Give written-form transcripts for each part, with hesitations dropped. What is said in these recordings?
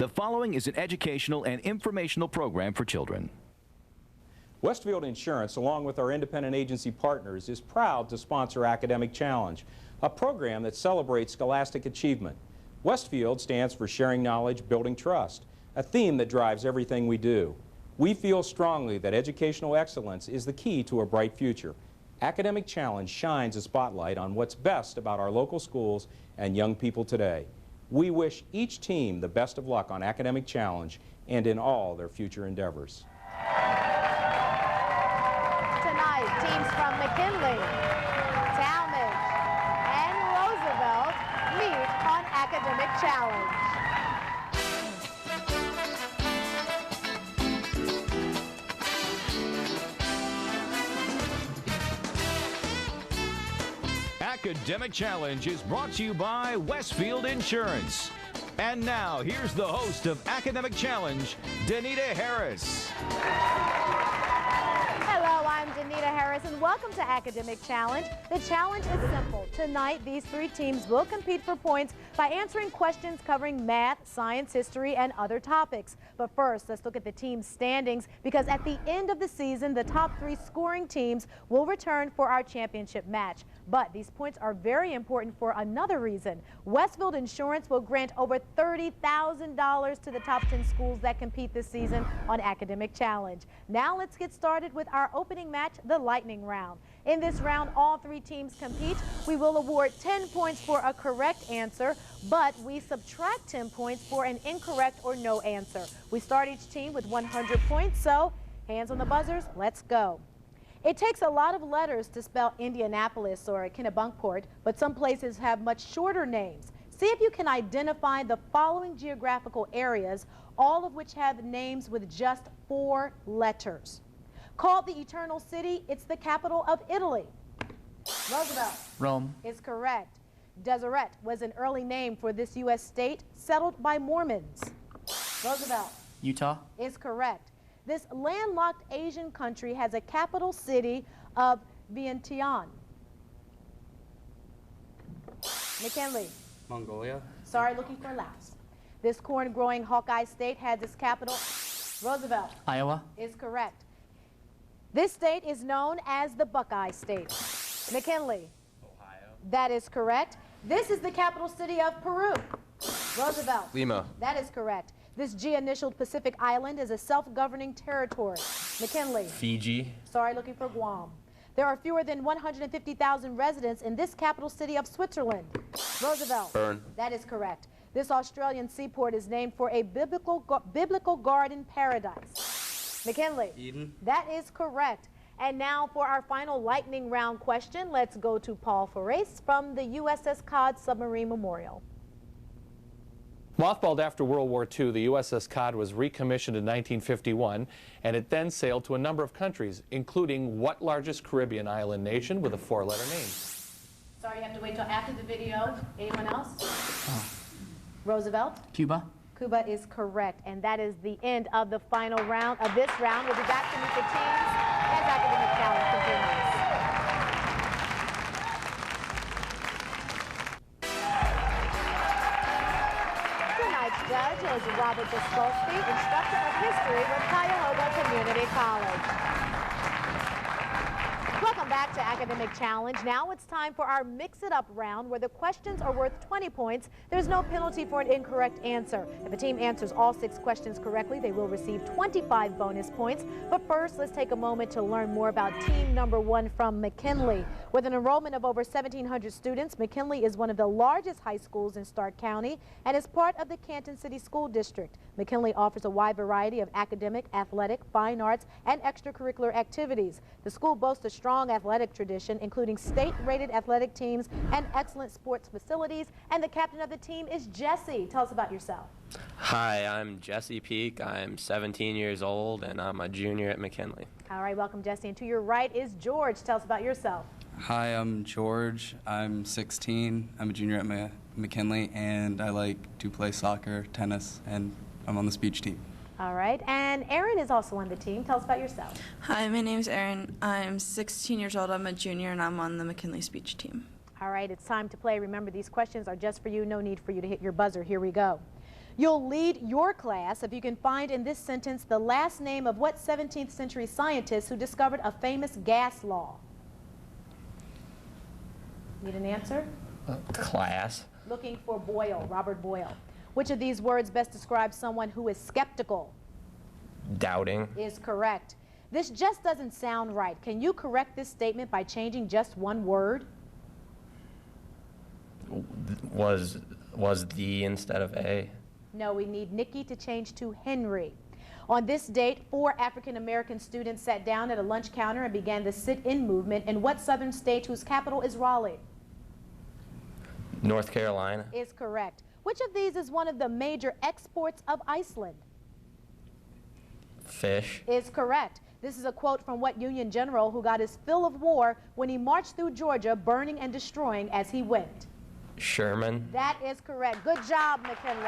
The following is an educational and informational program for children. Westfield Insurance, along with our independent agency partners, is proud to sponsor Academic Challenge, a program that celebrates scholastic achievement. Westfield stands for sharing knowledge, building trust, a theme that drives everything we do. We feel strongly that educational excellence is the key to a bright future. Academic Challenge shines a spotlight on what's best about our local schools and young people today. We wish each team the best of luck on Academic Challenge and in all their future endeavors. Tonight, teams from McKinley, Tallmadge, and Roosevelt meet on Academic Challenge. Academic Challenge is brought to you by Westfield Insurance. And now, here's the host of Academic Challenge, Danita Harris. Hello, I'm Danita Harris, and welcome to Academic Challenge. The challenge is simple. Tonight, these three teams will compete for points by answering questions covering math, science, history, and other topics. But first, let's look at the team standings, because at the end of the season, the top three scoring teams will return for our championship match. But these points are very important for another reason. Westfield Insurance will grant over $30,000 to the top 10 schools that compete this season on Academic Challenge. Now let's get started with our opening match, the lightning round. In this round, all three teams compete. We will award 10 points for a correct answer, but we subtract 10 points for an incorrect or no answer. We start each team with 100 points, so hands on the buzzers, let's go. It takes a lot of letters to spell Indianapolis or Kennebunkport, but some places have much shorter names. See if you can identify the following geographical areas, all of which have names with just 4 letters. Called the Eternal City, it's the capital of Italy. Roosevelt. Rome. Is correct. Deseret was an early name for this U.S. state settled by Mormons. Roosevelt. Utah. Is correct. This landlocked Asian country has a capital city of Vientiane. McKinley. Mongolia. Sorry, looking for last. This corn-growing Hawkeye state has its capital. Roosevelt. Iowa. Is correct. This state is known as the Buckeye State. McKinley. Ohio. That is correct. This is the capital city of Peru. Roosevelt. Lima. That is correct. This G-initialed Pacific island is a self-governing territory. McKinley. Fiji. Sorry, looking for Guam. There are fewer than 150,000 residents in this capital city of Switzerland. Roosevelt. Bern. That is correct. This Australian seaport is named for a biblical garden paradise. McKinley. Eden. That is correct. And now for our final lightning round question, let's go to Paul Ferrace from the USS Cod Submarine Memorial. Mothballed after World War II, the USS Cod was recommissioned in 1951, and it then sailed to a number of countries, including what largest Caribbean island nation with a 4-letter name? Sorry, you have to wait till after the video. Anyone else? Roosevelt? Cuba. Cuba is correct, and that is the end of the final round of this round. We'll be back to meet the teams as Academic Challenge continues. Tonight's judge is Robert Diskolsky, instructor of history with Cuyahoga Community College. Welcome back to Academic Challenge. Now it's time for our Mix It Up round, where the questions are worth 20 points. There's no penalty for an incorrect answer. If a team answers all 6 questions correctly, they will receive 25 bonus points. But first, let's take a moment to learn more about team number 1 from McKinley. With an enrollment of over 1,700 students, McKinley is one of the largest high schools in Stark County and is part of the Canton City School District. McKinley offers a wide variety of academic, athletic, fine arts, and extracurricular activities. The school boasts a strong athletic tradition, including state-rated athletic teams and excellent sports facilities. And the captain of the team is Jesse. Tell us about yourself. Hi, I'm Jesse Peak. I'm 17 years old, and I'm a junior at McKinley. All right, welcome, Jesse. And to your right is George. Tell us about yourself. Hi, I'm George. I'm 16. I'm a junior at McKinley, and I like to play soccer, tennis, and I'm on the speech team. All right, and Erin is also on the team. Tell us about yourself. Hi, my name's Erin. I'm 16 years old. I'm a junior, and I'm on the McKinley speech team. All right, it's time to play. Remember, these questions are just for you. No need for you to hit your buzzer. Here we go. You'll lead your class if you can find in this sentence the last name of what 17th century scientist who discovered a famous gas law? Need an answer? Class. Looking for Boyle, Robert Boyle. Which of these words best describes someone who is skeptical? Doubting. Is correct. This just doesn't sound right. Can you correct this statement by changing just one word? Was the instead of a? No, we need Nikki to change to Henry. On this date, 4 African-American students sat down at a lunch counter and began the sit-in movement in what southern state whose capital is Raleigh? North Carolina. Is correct. Which of these is one of the major exports of Iceland? Fish. Is correct. This is a quote from what Union general who got his fill of war when he marched through Georgia, burning and destroying as he went? Sherman. That is correct. Good job, McKinley.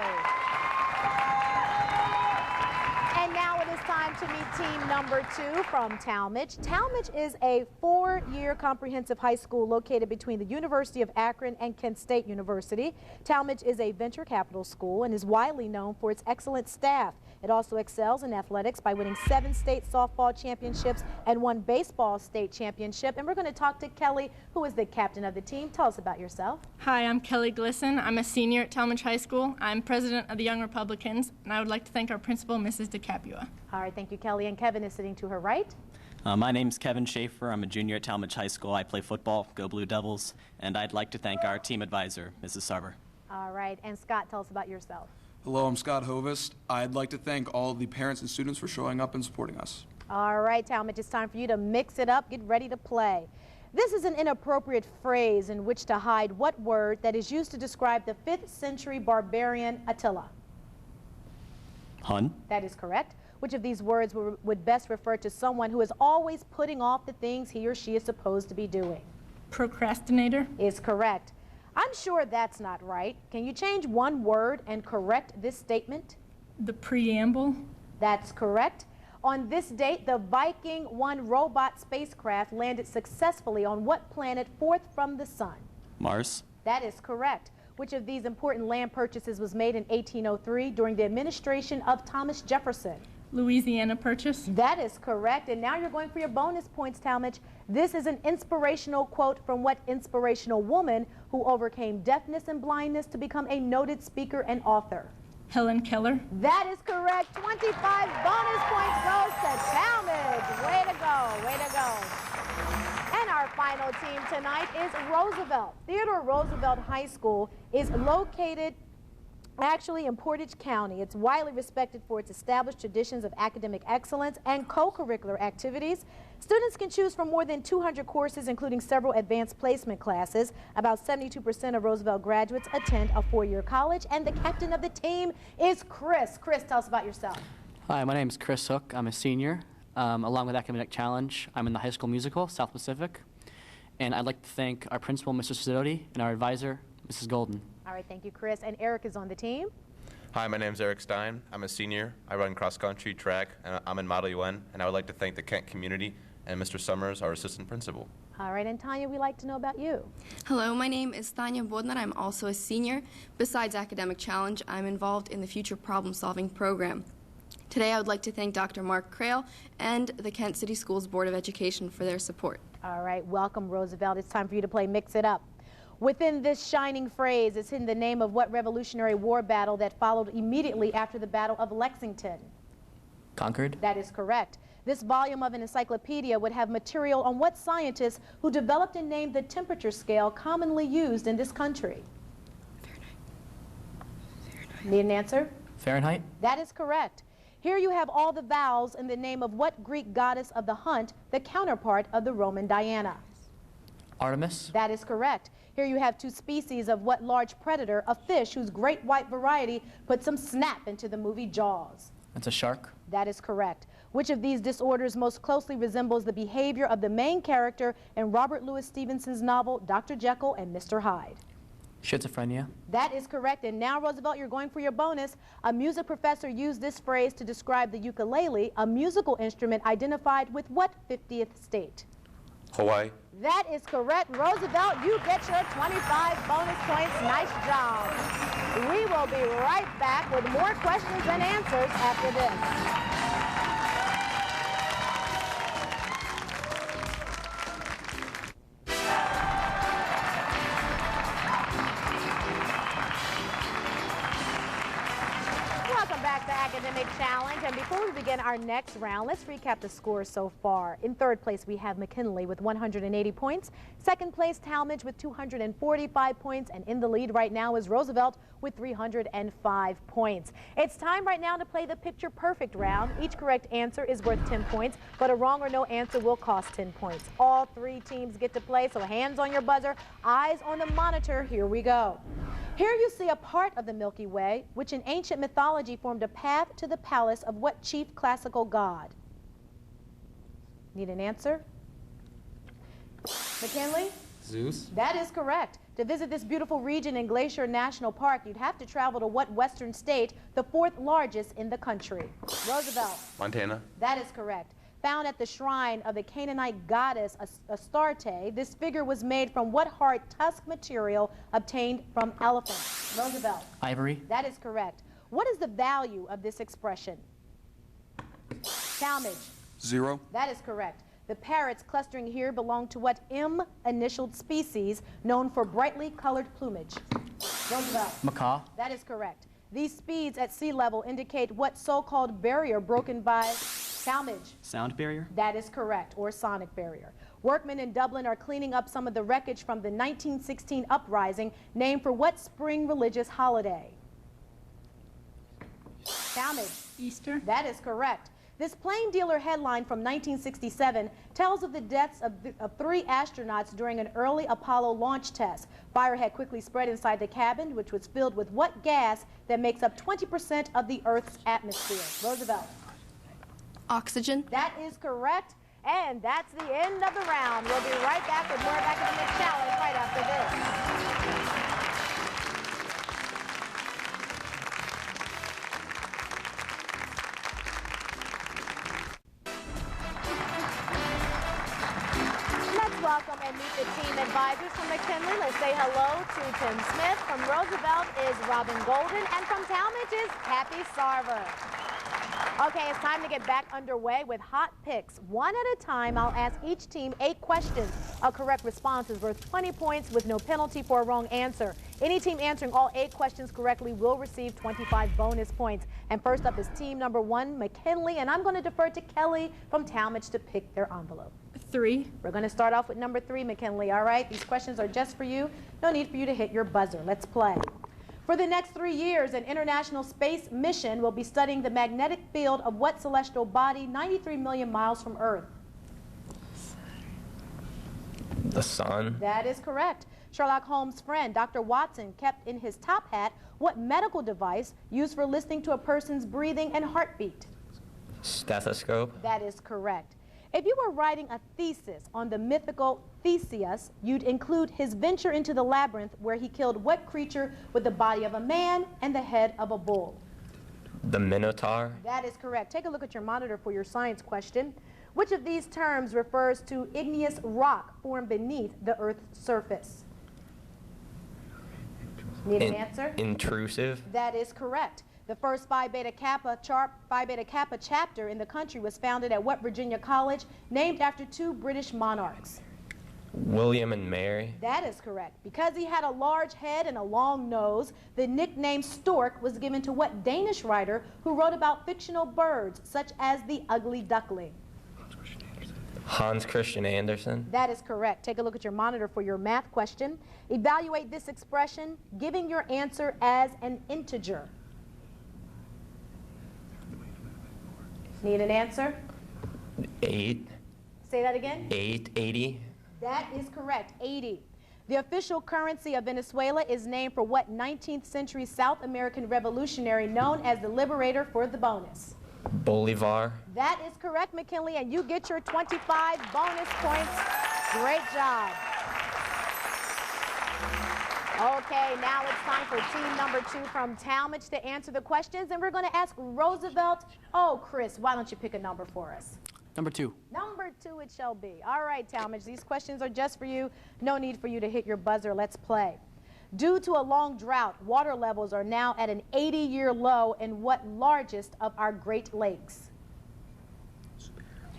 And now it is time to meet team number 2 from Tallmadge. Tallmadge is a 4-year comprehensive high school located between the University of Akron and Kent State University. Tallmadge is a venture capital school and is widely known for its excellent staff. It also excels in athletics by winning 7 state softball championships and 1 baseball state championship. And we're going to talk to Kelly, who is the captain of the team. Tell us about yourself. Hi, I'm Kelly Glisson. I'm a senior at Tallmadge High School. I'm president of the Young Republicans, and I would like to thank our principal, Mrs. DeCapua. All right, thank you, Kelly. And Kevin is sitting to her right. My name's Kevin Schaefer. I'm a junior at Tallmadge High School. I play football, go Blue Devils, and I'd like to thank our team advisor, Mrs. Sarver. All right, and Scott, tell us about yourself. Hello, I'm Scott Hovest. I'd like to thank all the parents and students for showing up and supporting us. All right, Tallmadge, it's time for you to mix it up. Get ready to play. This is an inappropriate phrase in which to hide what word that is used to describe the 5th century barbarian Attila? Hun? That is correct. Which of these words would best refer to someone who is always putting off the things he or she is supposed to be doing? Procrastinator. Is correct. I'm sure that's not right. Can you change one word and correct this statement? The preamble. That's correct. On this date, the Viking 1 robot spacecraft landed successfully on what planet 4th from the sun? Mars. That is correct. Which of these important land purchases was made in 1803 during the administration of Thomas Jefferson? Louisiana Purchase. That is correct. And now you're going for your bonus points, Tallmadge. This is an inspirational quote from what inspirational woman who overcame deafness and blindness to become a noted speaker and author? Helen Keller. That is correct. 25 bonus points goes to Tallmadge. Way to go, way to go. And our final team tonight is Roosevelt. Theodore Roosevelt High School is located actually in Portage County. It's widely respected for its established traditions of academic excellence and co-curricular activities. Students can choose from more than 200 courses, including several advanced placement classes. About 72% of Roosevelt graduates attend a 4-year college, and the captain of the team is Chris. Chris, tell us about yourself. Hi, my name is Chris Hook. I'm a senior. Along with Academic Challenge, I'm in the High School Musical, South Pacific. And I'd like to thank our principal, Mr. Sidoti, and our advisor, Mrs. Golden. All right, thank you, Chris. And Eric is on the team. Hi, my name is Eric Stein. I'm a senior. I run cross-country, track, and I'm in Model UN. And I would like to thank the Kent community and Mr. Summers, our assistant principal. All right, and Tanya, we'd like to know about you. Hello, my name is Tanya Bodnar. I'm also a senior. Besides Academic Challenge, I'm involved in the Future Problem Solving program. Today, I would like to thank Dr. Mark Crail and the Kent City Schools Board of Education for their support. All right, welcome, Roosevelt. It's time for you to play Mix It Up. Within this shining phrase is hidden the name of what Revolutionary War battle that followed immediately after the Battle of Lexington? Concord. That is correct. This volume of an encyclopedia would have material on what scientists who developed and named the temperature scale commonly used in this country? Fahrenheit. Need an answer? Fahrenheit. That is correct. Here you have all the vowels in the name of what Greek goddess of the hunt, the counterpart of the Roman Diana? Artemis. That is correct. Here you have 2 species of what large predator, a fish whose great white variety put some snap into the movie Jaws? That's a shark. That is correct. Which of these disorders most closely resembles the behavior of the main character in Robert Louis Stevenson's novel Dr. Jekyll and Mr. Hyde? Schizophrenia. That is correct. And now, Roosevelt, you're going for your bonus. A music professor used this phrase to describe the ukulele, a musical instrument identified with what 50th state? Hawaii. That is correct. Roosevelt, you get your 25 bonus points. Nice job. We will be right back with more questions and answers after this. Academic Challenge, and before we begin our next round, let's recap the scores so far. In third place, we have McKinley with 180 points. Second place, Tallmadge with 245 points, and in the lead right now is Roosevelt with 305 points. It's time right now to play the Picture Perfect round. Each correct answer is worth 10 points, but a wrong or no answer will cost 10 points. All three teams get to play, so hands on your buzzer, eyes on the monitor. Here we go. Here you see a part of the Milky Way, which in ancient mythology formed a path to the palace of what chief classical god? Need an answer? McKinley? Zeus. That is correct. To visit this beautiful region in Glacier National Park, you'd have to travel to what western state, the fourth largest in the country? Roosevelt. Montana. That is correct. Found at the shrine of the Canaanite goddess Astarte, this figure was made from what hard tusk material obtained from elephants? Roosevelt. Ivory. That is correct. What is the value of this expression? Tallmadge. 0. That is correct. The parrots clustering here belong to what M-initialed species known for brightly colored plumage? Roosevelt. Macaw. That is correct. These speeds at sea level indicate what so-called barrier broken by Tallmadge. Sound barrier. That is correct, or sonic barrier. Workmen in Dublin are cleaning up some of the wreckage from the 1916 uprising, named for what spring religious holiday? Tallmadge. Easter. That is correct. This Plain Dealer headline from 1967 tells of the deaths of 3 astronauts during an early Apollo launch test. Fire had quickly spread inside the cabin, which was filled with what gas that makes up 20% of the Earth's atmosphere? Roosevelt. Oxygen. That is correct, and that's the end of the round. We'll be right back with more Academic Challenge right after this. Welcome and meet the team advisors from McKinley. Let's say hello to Tim Smith. From Roosevelt is Robin Golden, and from Tallmadge is Kathy Sarver. Okay, it's time to get back underway with hot picks. One at a time, I'll ask each team 8 questions. A correct response is worth 20 points with no penalty for a wrong answer. Any team answering all 8 questions correctly will receive 25 bonus points. And first up is team number 1, McKinley, and I'm going to defer to Kelly from Tallmadge to pick their envelope. 3. We're going to start off with number 3, McKinley, all right? These questions are just for you. No need for you to hit your buzzer. Let's play. For the next 3 years, an international space mission will be studying the magnetic field of what celestial body 93 million miles from Earth? The sun. That is correct. Sherlock Holmes' friend, Dr. Watson, kept in his top hat what medical device used for listening to a person's breathing and heartbeat? Stethoscope. That is correct. If you were writing a thesis on the mythical Theseus, you'd include his venture into the labyrinth where he killed what creature with the body of a man and the head of a bull? The Minotaur. That is correct. Take a look at your monitor for your science question. Which of these terms refers to igneous rock formed beneath the Earth's surface? Need an answer? Intrusive. That is correct. The first Phi Beta Kappa chapter in the country was founded at what Virginia college, named after 2 British monarchs? William and Mary. That is correct. Because he had a large head and a long nose, the nickname Stork was given to what Danish writer who wrote about fictional birds, such as the ugly duckling? Hans Christian Andersen. That is correct. Take a look at your monitor for your math question. Evaluate this expression, giving your answer as an integer. Need an answer? 8. Say that again? 8. 80. That is correct, 80. The official currency of Venezuela is named for what 19th century South American revolutionary known as the Liberator for the bonus? Bolivar. That is correct, McKinley, and you get your 25 bonus points. Great job. Okay, now it's time for team number 2 from Tallmadge to answer the questions, and we're going to ask Roosevelt. Oh, Chris, why don't you pick a number for us? Number 2. Number 2 it shall be. All right, Tallmadge, these questions are just for you. No need for you to hit your buzzer. Let's play. Due to a long drought, water levels are now at an 80-year low in what largest of our Great Lakes?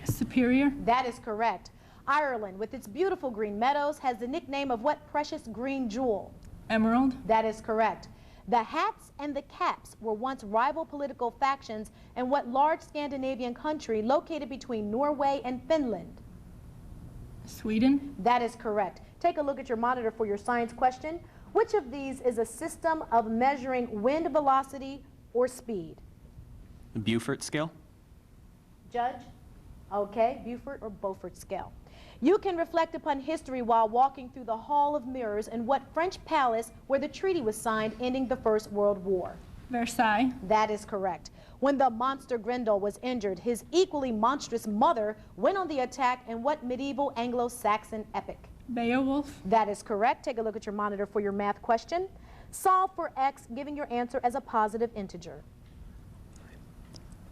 Superior. That is correct. Ireland, with its beautiful green meadows, has the nickname of what precious green jewel? Emerald. That is correct. The Hats and the Caps were once rival political factions in what large Scandinavian country located between Norway and Finland? Sweden. That is correct. Take a look at your monitor for your science question. Which of these is a system of measuring wind velocity or speed? The Beaufort scale. Judge? Okay, Beaufort or Beaufort scale. You can reflect upon history while walking through the Hall of Mirrors in what French palace where the treaty was signed ending the First World War? Versailles. That is correct. When the monster Grendel was injured, his equally monstrous mother went on the attack in what medieval Anglo-Saxon epic? Beowulf. That is correct. Take a look at your monitor for your math question. Solve for x, giving your answer as a positive integer.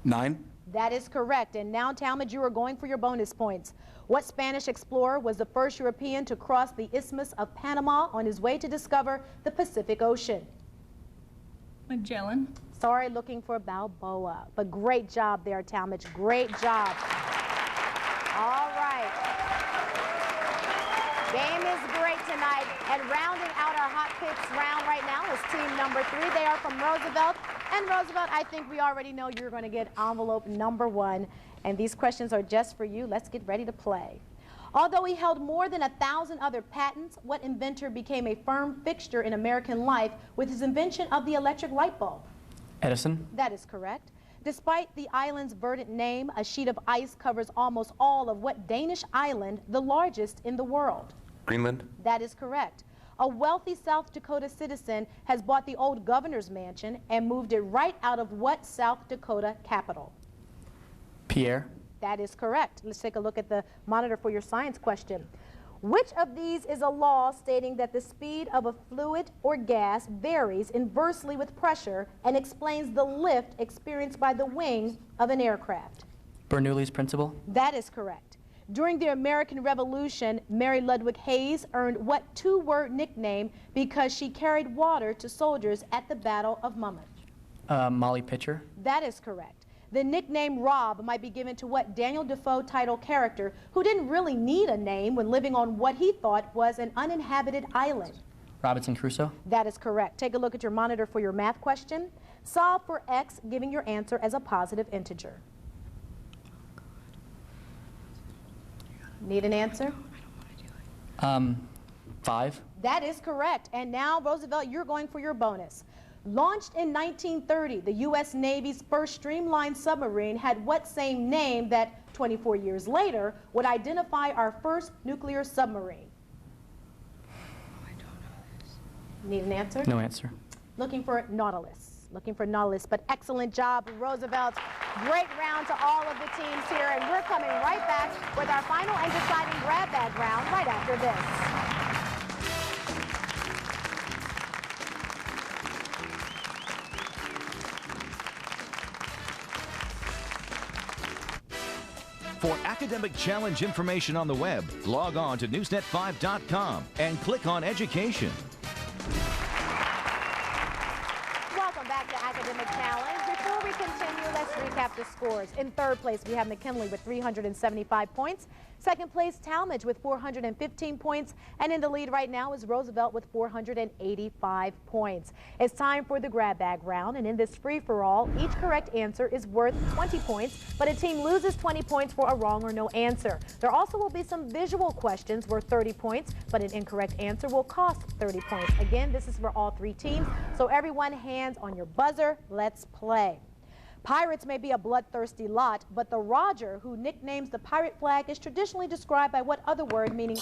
9. That is correct. And now, Tallmadge, you are going for your bonus points. What Spanish explorer was the first European to cross the Isthmus of Panama on his way to discover the Pacific Ocean? Magellan. Sorry, looking for Balboa. But great job there, Tallmadge. Great job. All right. Game is great tonight. And rounding out our hot picks round right now is team number 3. They are from Roosevelt. And Roosevelt, I think we already know you're going to get envelope number 1. And these questions are just for you. Let's get ready to play. Although he held more than 1,000 other patents, what inventor became a firm fixture in American life with his invention of the electric light bulb? Edison. That is correct. Despite the island's verdant name, a sheet of ice covers almost all of what Danish island, the largest in the world? Greenland. That is correct. A wealthy South Dakota citizen has bought the old governor's mansion and moved it right out of what South Dakota capital? Pierre. That is correct. Let's take a look at the monitor for your science question. Which of these is a law stating that the speed of a fluid or gas varies inversely with pressure and explains the lift experienced by the wing of an aircraft? Bernoulli's principle. That is correct. During the American Revolution, Mary Ludwig Hayes earned what 2-word nickname because she carried water to soldiers at the Battle of Monmouth? Molly Pitcher. That is correct. The nickname Rob might be given to what Daniel Defoe title character who didn't really need a name when living on what he thought was an uninhabited island? Robinson Crusoe. That is correct. Take a look at your monitor for your math question. Solve for x, giving your answer as a positive integer. Need an answer? 5. That is correct. And now, Roosevelt, you're going for your bonus. Launched in 1930, the U.S. Navy's first streamlined submarine had what same name that 24 years later would identify our first nuclear submarine? I don't know this. Need an answer? No answer. Looking for Nautilus. Looking for Nautilus, but excellent job, Roosevelt. Great round to all of the teams here, and we're coming right back with our final and deciding grab bag round right after this. For academic challenge information on the web, log on to newsnet5.com and click on Education. Welcome back to Academic Challenge. Before we continue, let's recap the scores. In third place, we have McKinley with 375 points. Second place, Tallmadge with 415 points. And in the lead right now is Roosevelt with 485 points. It's time for the grab bag round. And in this free-for-all, each correct answer is worth 20 points, but a team loses 20 points for a wrong or no answer. There also will be some visual questions worth 30 points, but an incorrect answer will cost 30 points. Again, this is for all 3 teams. So everyone, hands on your buzzer. Let's play. Pirates may be a bloodthirsty lot, but the Roger who nicknames the pirate flag is traditionally described by what other word meaning?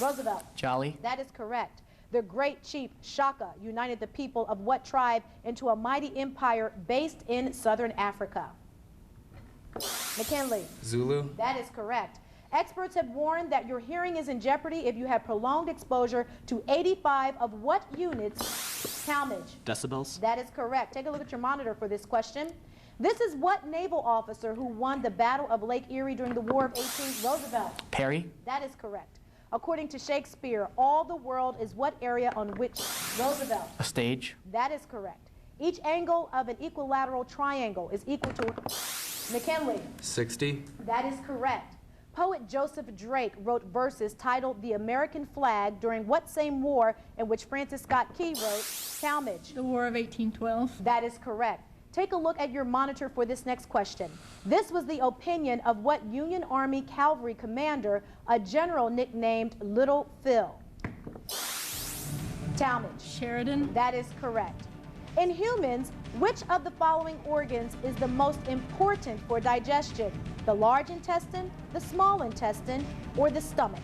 Roosevelt. Jolly. That is correct. The great chief Shaka united the people of what tribe into a mighty empire based in southern Africa? McKinley. Zulu. That is correct. Experts have warned that your hearing is in jeopardy if you have prolonged exposure to 85 of what units? Tallmadge. Decibels. That is correct. Take a look at your monitor for this question. This is what naval officer who won the Battle of Lake Erie during the War of 18 Roosevelt? Perry. That is correct. According to Shakespeare, all the world is what area on which Roosevelt? A stage. That is correct. Each angle of an equilateral triangle is equal to McKinley. 60. That is correct. Poet Joseph Drake wrote verses titled The American Flag during what same war in which Francis Scott Key wrote Tallmadge? The War of 1812. That is correct. Take a look at your monitor for this next question. This was the opinion of what Union Army cavalry commander, a general nicknamed Little Phil? Tallmadge. Sheridan. That is correct. In humans, which of the following organs is the most important for digestion? The large intestine, the small intestine, or the stomach?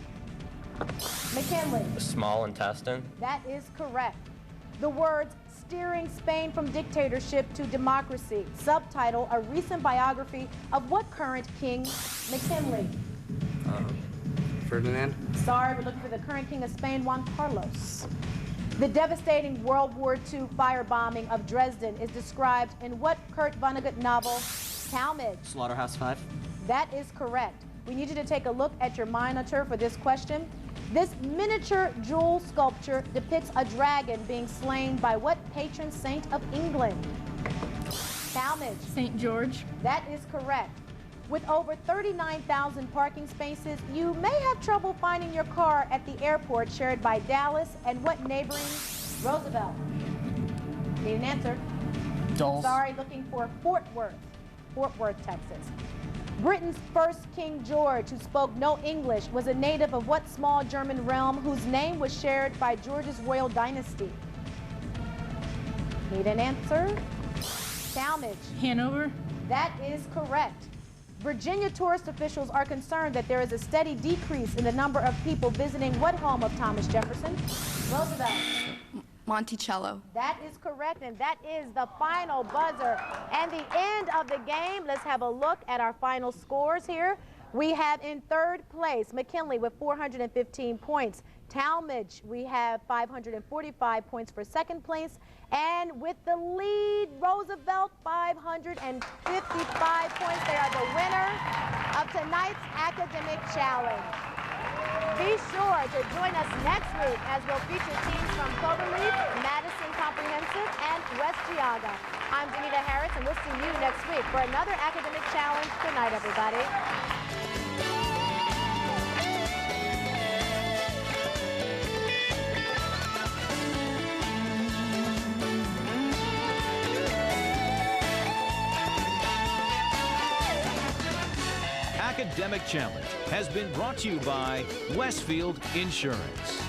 McKinley. The small intestine. That is correct. The words steering Spain from dictatorship to democracy. Subtitle, a recent biography of what current king? McKinley. Ferdinand. Sorry, we're looking for the current king of Spain, Juan Carlos. The devastating World War II firebombing of Dresden is described in what Kurt Vonnegut novel? Tallmadge. Slaughterhouse-Five. That is correct. We need you to take a look at your monitor for this question. This miniature jewel sculpture depicts a dragon being slain by what patron saint of England? Tallmadge. St. George. That is correct. With over 39,000 parking spaces, you may have trouble finding your car at the airport shared by Dallas and what neighboring Roosevelt? Need an answer? Dulles. Sorry, looking for Fort Worth, Texas. Britain's first King George, who spoke no English, was a native of what small German realm whose name was shared by George's royal dynasty? Need an answer? Tallmadge. Hanover. That is correct. Virginia tourist officials are concerned that there is a steady decrease in the number of people visiting what home of Thomas Jefferson? Roosevelt. Monticello. That is correct, and that is the final buzzer. And the end of the game. Let's have a look at our final scores here. We have in third place McKinley with 415 points. Tallmadge, we have 545 points for second place. And with the lead, Roosevelt, 555 points. They are the winner of tonight's academic challenge. Be sure to join us next week as we'll feature teams from Cloverleaf, Madison Comprehensive, and West Geauga. I'm Danita Harris, and we'll see you next week for another academic challenge. Good night, everybody. Academic Challenge has been brought to you by Westfield Insurance.